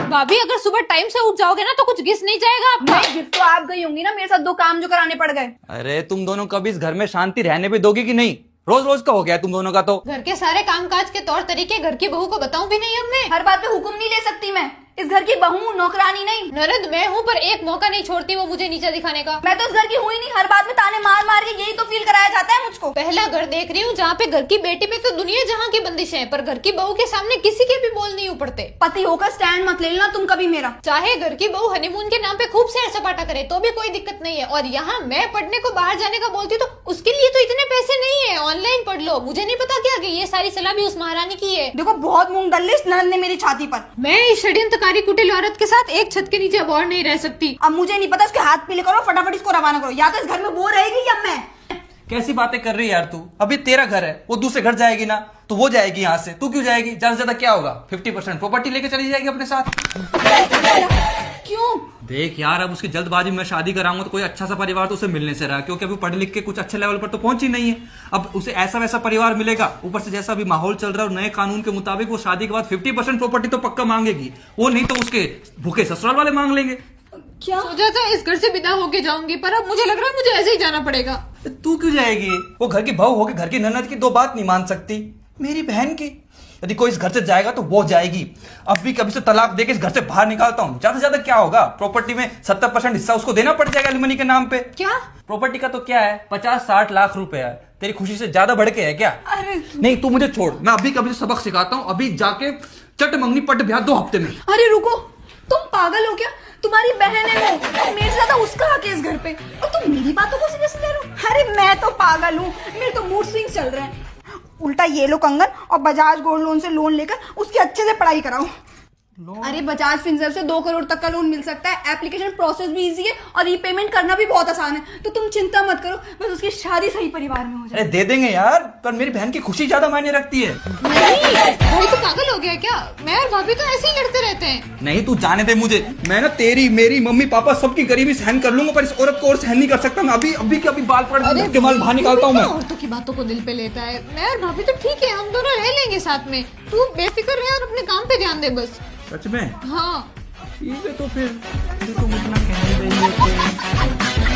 भाभी अगर सुबह टाइम से उठ जाओगे ना तो कुछ घिस नहीं जाएगा आपका। नहीं गिफ्ट तो आप गई होंगी ना, मेरे साथ 2 काम जो कराने पड़ गए। अरे तुम दोनों कभी इस घर में शांति रहने भी दोगी कि नहीं? रोज रोज का हो गया तुम दोनों का तो। घर के सारे कामकाज के तौर तरीके घर की बहू को बताऊं भी नहीं अब मैं। हर बात पे हुक्म नहीं ले सकती मैं, इस घर की बहू नौकरानी नहीं। ननद मैं हूँ पर एक मौका नहीं छोड़ती वो मुझे नीचे दिखाने का। मैं तो इस घर की हुई नहीं, हर बात में ताने मार मार के यही तो फील कराया जाता है मुझको। पहला घर देख रही हूँ जहाँ पे घर की बेटी में तो दुनिया जहाँ की बंदिश है, पर घर की बहू के सामने किसी के भी बोल नहीं उपड़ते। पति होकर स्टैंड मत ले लेना तुम कभी मेरा। चाहे घर की बहू हनीमून के नाम पे खूब सैर सपाटा करे तो भी कोई दिक्कत नहीं है, और यहाँ मैं पढ़ने को बाहर जाने का बोलती हूँ तो उसके लिए तो इतने पैसे नहीं है, ऑनलाइन पढ़ लो। मुझे नहीं पता क्या कि ये सारी सलाह भी उस महारानी की है। देखो बहुत मूंग डलिस ननद ने मेरी छाती पर। मैं इस षड्यंत्रकारी कुटिल औरत के साथ एक छत के नीचे अब और नहीं रह सकती। अब मुझे नहीं पता, इसके हाथ पीले करो, फटाफट इसको रवाना करो, या तो इस घर में वो रहेगी या मैं। कैसी बातें कर रही है यार तू? अभी तेरा घर है, वो दूसरे घर जाएगी ना तो वो जाएगी यहाँ से, तू क्यों जाएगी? ज्यादा से ज्यादा क्या होगा, 50% प्रॉपर्टी लेके चली जाएगी अपने साथ। क्यों? देख यार, अब उसकी जल्दबाजी में शादी कराऊंगा तो कोई अच्छा सा परिवार तो उसे मिलने से रहा, क्योंकि अभी पढ़ लिख के कुछ अच्छे लेवल पर तो पहुंची नहीं है। अब उसे ऐसा वैसा परिवार मिलेगा, ऊपर से जैसा भी माहौल चल रहा है और नए कानून के मुताबिक वो शादी के बाद 50% प्रॉपर्टी तो पक्का मांगेगी, वो नहीं तो उसके भूखे ससुराल वाले मांग लेंगे। क्या सोचा था इस घर से विदा होके जाऊंगी, पर अब मुझे लग रहा है मुझे ऐसे ही जाना पड़ेगा। तू क्यों जाएगी? वो घर की बहू होगी, घर की ननद की 2 बात नहीं मान सकती, मेरी बहन की। यदि कोई इस घर से जाएगा तो वो जाएगी। अब भी कभी से तलाक देके इस घर से बाहर निकालता हूँ, ज्यादा से ज्यादा क्या होगा, प्रॉपर्टी में 70% हिस्सा उसको देना पड़ जाएगा एलिमनी के नाम पे। क्या प्रॉपर्टी का तो क्या है, 50-60 लाख रुपए है, तेरी खुशी से ज्यादा बढ़ के है क्या? अरे नहीं तू मुझे छोड़, मैं अभी कभी से सबक सिखाता हूँ, अभी जाके चट मंगनी पट ब्याह 2 हफ्ते में। अरे रुको, तुम पागल हो क्या? तुम्हारी बहन है वो, मेरे से ज्यादा उसका हक है इस घर पे, और तुम मेरी बातों को सीरियस ले रहे हो? अरे मैं तो पागल हूँ, मेरे तो मूड स्विंग चल रहे हैं। उल्टा ये लो कंगन और बजाज गोल्ड लोन से लोन लेकर उसकी अच्छे से पढ़ाई कराओ। अरे बजाज फिनसर्व से 2 करोड़ तक का लोन मिल सकता है, एप्लीकेशन प्रोसेस भी इजी है और रीपेमेंट करना भी बहुत आसान है, तो तुम चिंता मत करो, बस उसकी शादी सही परिवार में हो जाए। अरे दे देंगे यार, पर मेरी बहन की खुशी ज्यादा मायने रखती है। नहीं, भाई तो पागल हो गया क्या? मैं और भाभी तो ऐसे ही लड़ते रहते हैं। नहीं तू जाने दे मुझे, मैं ना तेरी मेरी मम्मी पापा सबकी गरीबी सहन कर लूंगा, पर इस औरत को और सहन नहीं कर सकता मैं। अभी के अभी बाल पड़ के बाल बाहर निकालता हूँ मैं। औरतों की बातों को दिल पे लेता है। मैं और भाभी तो ठीक है, हम दोनों रह लेंगे साथ में, तू बेफिक्र रहे और अपने काम पे ध्यान दे बस। सच में? हाँ ठीक है तो फिर तुम इतना कहने रही हो तो